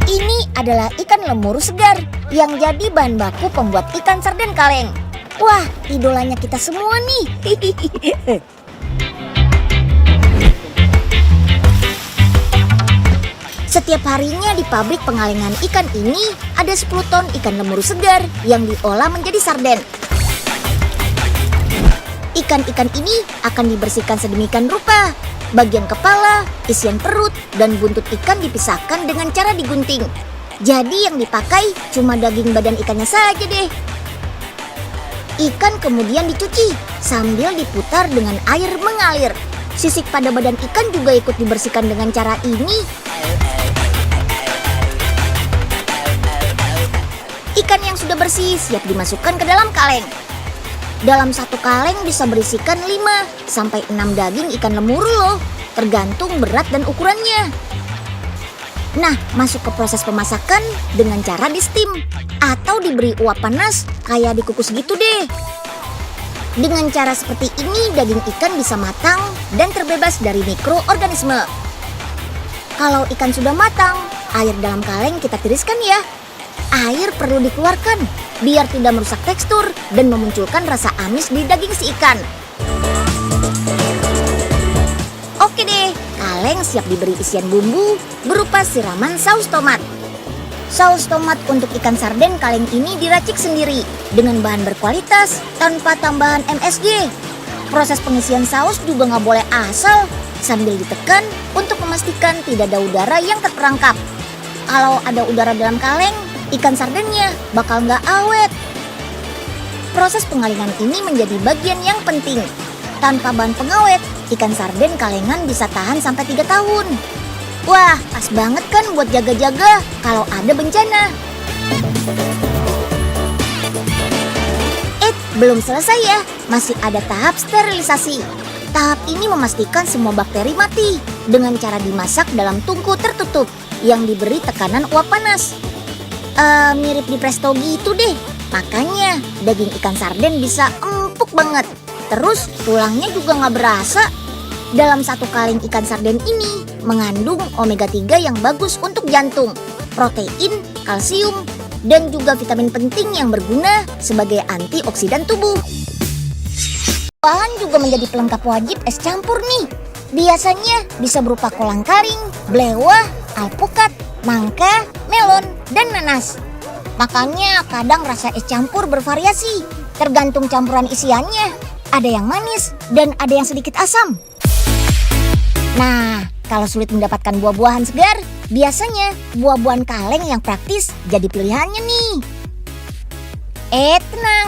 Ini adalah ikan lemuru segar yang jadi bahan baku pembuat ikan sarden kaleng. Wah, idolanya kita semua nih. Setiap harinya di pabrik pengalengan ikan ini ada 10 ton ikan lemuru segar yang diolah menjadi sarden. Ikan-ikan ini akan dibersihkan sedemikian rupa. Bagian kepala, isian perut, dan buntut ikan dipisahkan dengan cara digunting. Jadi yang dipakai cuma daging badan ikannya saja deh. Ikan kemudian dicuci sambil diputar dengan air mengalir. Sisik pada badan ikan juga ikut dibersihkan dengan cara ini. Ikan yang sudah bersih siap dimasukkan ke dalam kaleng. Dalam satu kaleng bisa berisikan 5-6 daging ikan lemuru loh, tergantung berat dan ukurannya. Nah, masuk ke proses pemasakan dengan cara di steam atau diberi uap panas kayak dikukus gitu deh. Dengan cara seperti ini daging ikan bisa matang dan terbebas dari mikroorganisme. Kalau ikan sudah matang, air dalam kaleng kita tiriskan ya. Air perlu dikeluarkan biar tidak merusak tekstur dan memunculkan rasa amis di daging si ikan. Oke deh, kaleng siap diberi isian bumbu berupa siraman saus tomat. Saus tomat untuk ikan sarden kaleng ini diracik sendiri dengan bahan berkualitas tanpa tambahan MSG. Proses pengisian saus juga nggak boleh asal, sambil ditekan untuk memastikan tidak ada udara yang terperangkap. Kalau ada udara dalam kaleng, ikan sardennya bakal nggak awet. Proses pengalengan ini menjadi bagian yang penting. Tanpa bahan pengawet, ikan sarden kalengan bisa tahan sampai 3 tahun. Wah, pas banget kan buat jaga-jaga kalau ada bencana. Belum selesai ya, masih ada tahap sterilisasi. Tahap ini memastikan semua bakteri mati dengan cara dimasak dalam tungku tertutup yang diberi tekanan uap panas. Mirip di presto gitu deh. Makanya daging ikan sarden bisa empuk banget. Terus tulangnya juga nggak berasa. Dalam satu kaleng ikan sarden ini mengandung omega 3 yang bagus untuk jantung, protein, kalsium, dan juga vitamin penting yang berguna sebagai antioksidan tubuh. Bahan juga menjadi pelengkap wajib es campur nih. Biasanya bisa berupa kolang kaling, blewah, alpukat, nangka, melon, dan nanas. Makanya kadang rasa es campur bervariasi, tergantung campuran isiannya. Ada yang manis dan ada yang sedikit asam. Nah, kalau sulit mendapatkan buah-buahan segar, biasanya buah-buahan kaleng yang praktis jadi pilihannya nih.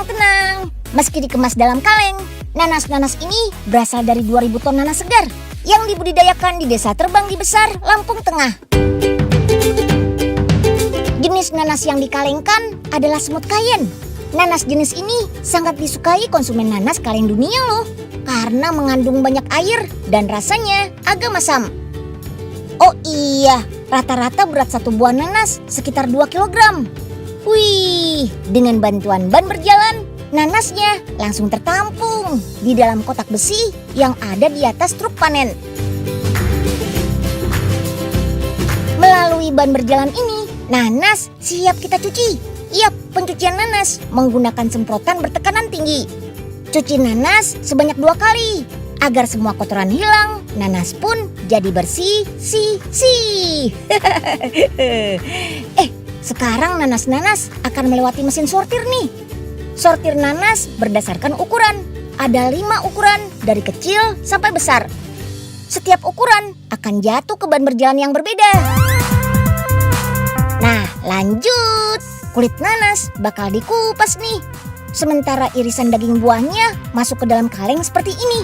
Tenang. Meski dikemas dalam kaleng, nanas-nanas ini berasal dari 2000 ton nanas segar yang dibudidayakan di Desa Terbanggi Besar, Lampung Tengah. Jenis nanas yang dikalengkan adalah semut kayen. Nanas jenis ini sangat disukai konsumen nanas kaleng dunia loh, karena mengandung banyak air dan rasanya agak masam. Oh iya, rata-rata berat satu buah nanas sekitar 2 kg. Wih, dengan bantuan ban berjalan, nanasnya langsung tertampung di dalam kotak besi yang ada di atas truk panen. Melalui ban berjalan ini, nanas siap kita cuci. Yap, pencucian nanas menggunakan semprotan bertekanan tinggi. Cuci nanas sebanyak 2 kali agar semua kotoran hilang, nanas pun jadi bersih. Sekarang nanas-nanas akan melewati mesin sortir nih. Sortir nanas berdasarkan ukuran. Ada 5 ukuran dari kecil sampai besar. Setiap ukuran akan jatuh ke ban berjalan yang berbeda. Nah, lanjut. Kulit nanas bakal dikupas nih. Sementara irisan daging buahnya masuk ke dalam kaleng seperti ini.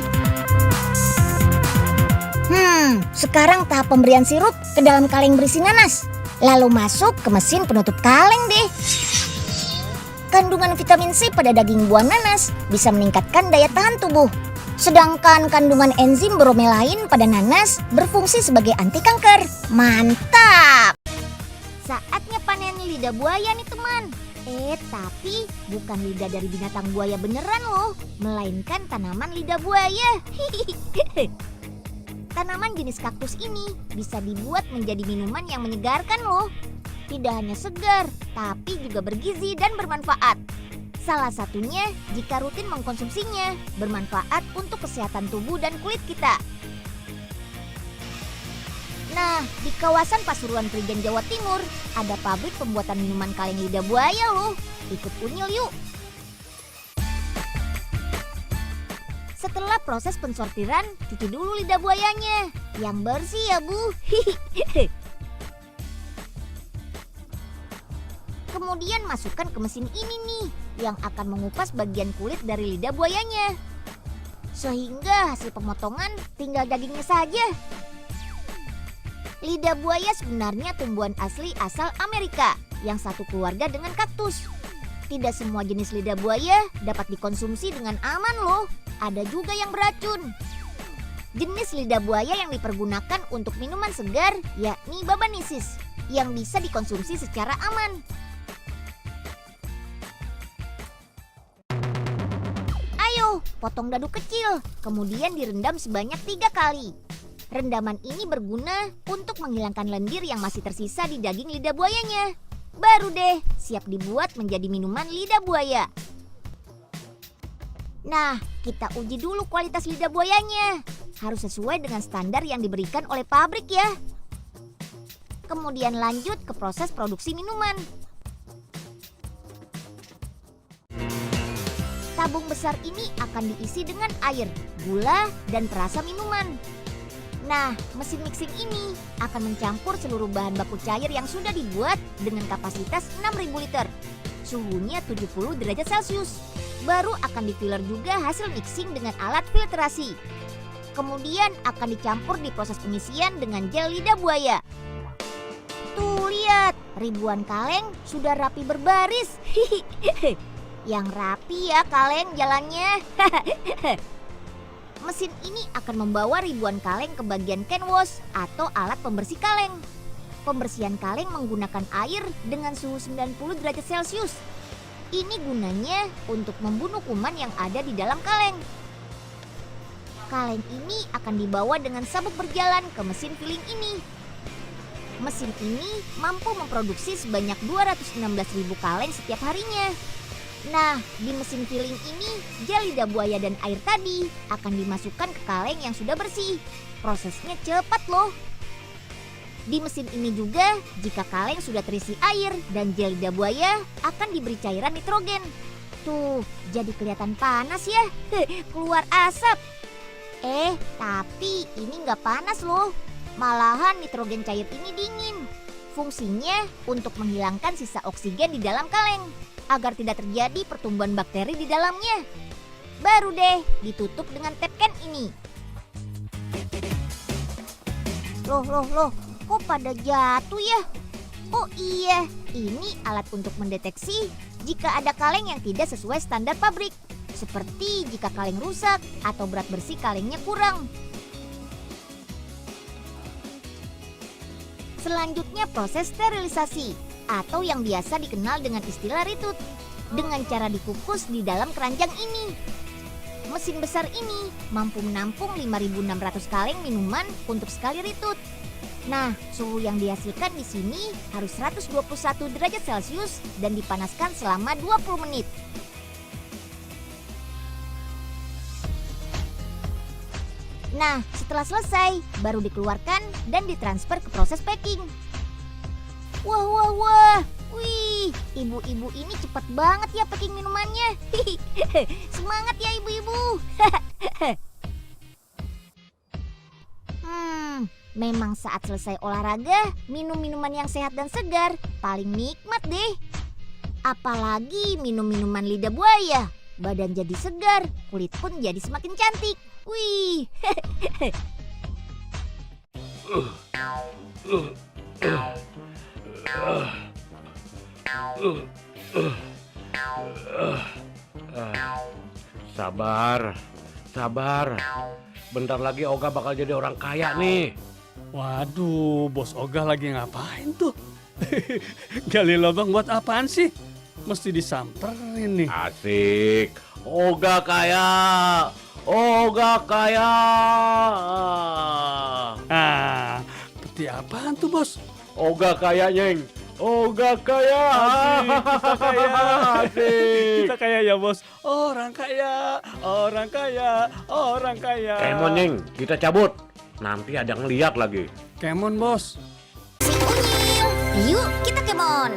Sekarang tahap pemberian sirup ke dalam kaleng berisi nanas. Lalu masuk ke mesin penutup kaleng deh. Kandungan vitamin C pada daging buah nanas bisa meningkatkan daya tahan tubuh. Sedangkan kandungan enzim bromelain pada nanas berfungsi sebagai anti kanker. Mantap! Saatnya panen lidah buaya nih teman. Tapi bukan lidah dari binatang buaya beneran loh, melainkan tanaman lidah buaya. Tanaman jenis kaktus ini bisa dibuat menjadi minuman yang menyegarkan loh. Tidak hanya segar, tapi juga bergizi dan bermanfaat. Salah satunya jika rutin mengkonsumsinya, bermanfaat untuk kesehatan tubuh dan kulit kita. Nah, di kawasan Pasuruan Prigen, Jawa Timur, ada pabrik pembuatan minuman kaleng lidah buaya loh. Ikut unyil yuk. Setelah proses pensortiran, cuci dulu lidah buayanya. Yang bersih ya, Bu. Kemudian masukkan ke mesin ini nih, yang akan mengupas bagian kulit dari lidah buayanya. Sehingga hasil pemotongan tinggal dagingnya saja. Lidah buaya sebenarnya tumbuhan asli asal Amerika, yang satu keluarga dengan kaktus. Tidak semua jenis lidah buaya dapat dikonsumsi dengan aman loh. Ada juga yang beracun. Jenis lidah buaya yang dipergunakan untuk minuman segar yakni Babanisis, yang bisa dikonsumsi secara aman. Ayo, potong dadu kecil, kemudian direndam sebanyak 3 kali. Rendaman ini berguna untuk menghilangkan lendir yang masih tersisa di daging lidah buayanya. Baru deh, siap dibuat menjadi minuman lidah buaya. Nah, kita uji dulu kualitas lidah buayanya. Harus sesuai dengan standar yang diberikan oleh pabrik ya. Kemudian lanjut ke proses produksi minuman. Tabung besar ini akan diisi dengan air, gula, dan perasa minuman. Nah, mesin mixing ini akan mencampur seluruh bahan baku cair yang sudah dibuat dengan kapasitas 6.000 liter. Suhunya 70 derajat Celcius. Baru akan difilter juga hasil mixing dengan alat filtrasi. Kemudian akan dicampur di proses pengisian dengan gel lidah buaya. Tuh lihat, ribuan kaleng sudah rapi berbaris. Yang rapi ya kaleng jalannya. Mesin ini akan membawa ribuan kaleng ke bagian can wash atau alat pembersih kaleng. Pembersihan kaleng menggunakan air dengan suhu 90 derajat Celcius. Ini gunanya untuk membunuh kuman yang ada di dalam kaleng. Kaleng ini akan dibawa dengan sabuk berjalan ke mesin filling ini. Mesin ini mampu memproduksi sebanyak 216.000 kaleng setiap harinya. Nah, di mesin filling ini, gel lidah buaya dan air tadi akan dimasukkan ke kaleng yang sudah bersih. Prosesnya cepat loh. Di mesin ini juga, jika kaleng sudah terisi air dan gel lidah buaya, akan diberi cairan nitrogen. Tuh, jadi kelihatan panas ya, keluar asap. Tapi ini nggak panas loh. Malahan nitrogen cair ini dingin. Fungsinya untuk menghilangkan sisa oksigen di dalam kaleng, agar tidak terjadi pertumbuhan bakteri di dalamnya. Baru deh ditutup dengan tap can ini. Loh, kok pada jatuh ya? Oh iya, ini alat untuk mendeteksi jika ada kaleng yang tidak sesuai standar pabrik. Seperti jika kaleng rusak atau berat bersih kalengnya kurang. Selanjutnya proses sterilisasi atau yang biasa dikenal dengan istilah retut, dengan cara dikukus di dalam keranjang ini. Mesin besar ini mampu menampung 5.600 kaleng minuman untuk sekali retut. Nah, suhu yang dihasilkan di sini harus 121 derajat Celcius dan dipanaskan selama 20 menit. Nah, setelah selesai, baru dikeluarkan dan ditransfer ke proses packing. Wah. Wih, ibu-ibu ini cepat banget ya packing minumannya. Semangat ya ibu-ibu. Memang saat selesai olahraga, minum minuman yang sehat dan segar paling nikmat deh. Apalagi minum minuman lidah buaya. Badan jadi segar, kulit pun jadi semakin cantik. Wih. Sabar. Bentar lagi Oga bakal jadi orang kaya nih. Waduh, bos Ogah lagi ngapain tuh? Gali lubang buat apaan sih? Mesti disamperin nih. Asik. Oga kaya. apaan tuh, Bos? Oga kaya, Nyeng. Oga kaya. Kita kaya. Asik. Kita kaya ya, Bos. Orang kaya, orang kaya, orang kaya. Kemon, Nyeng. Kita cabut. Nanti ada yang lihat lagi. Kemon, Bos. Si Unyil. Yuk kita kemon.